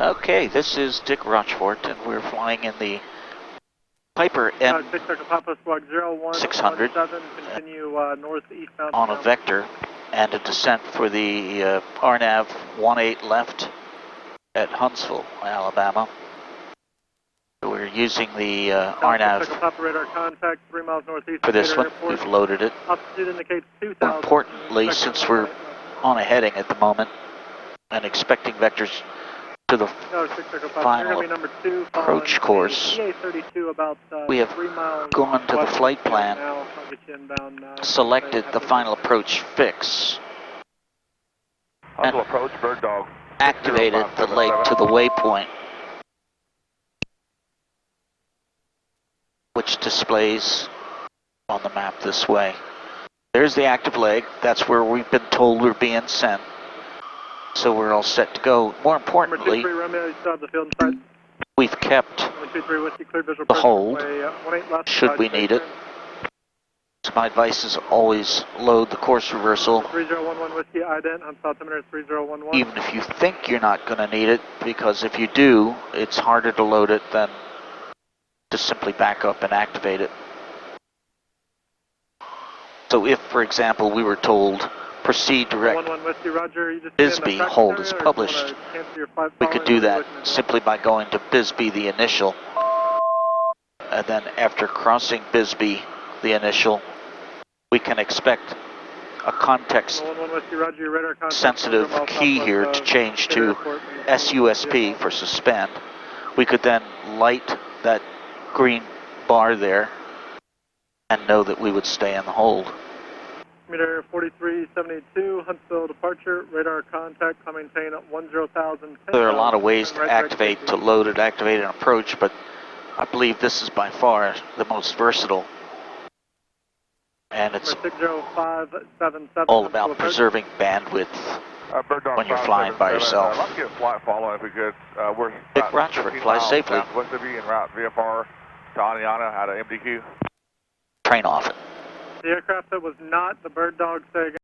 Okay, this is Dick Rochfort, and we're flying in the Piper M600 on a vector and a descent for the RNAV 18 left at Huntsville, Alabama. So we're using the RNAV for this one. We've loaded it. More importantly, since we're on a heading at the moment and expecting vectors to the final approach course, we have gone to the flight plan, selected the final approach fix, and activated the leg to the waypoint, which displays on the map this way. There's the active leg. That's where we've been told we're being sent. So we're all set to go. More importantly, we've kept the hold should we need it. So my advice is always load the course reversal, even if you think you're not going to need it, because if you do, it's harder to load it than to simply back up and activate it. So if, for example, we were told proceed direct Bisbee, hold is published, we could do that simply by going to Bisbee, the initial, and then after crossing Bisbee, the initial, we can expect a context sensitive key here to change to SUSP for suspend. We could then light that green bar there and know that we would stay in the hold. Meter 4372, Huntsville departure, radar contact, maintain 10,000. There are a lot of ways to activate, to load it, activate, and approach, but I believe this is by far the most versatile. And it's all about preserving bandwidth when you're flying by yourself. Let's get flight follow if we could. We're Dick Rochfort, fly safely. West of you en route VFR to Aniana out of MDQ. Train off it. The aircraft that was not the bird dog, say again.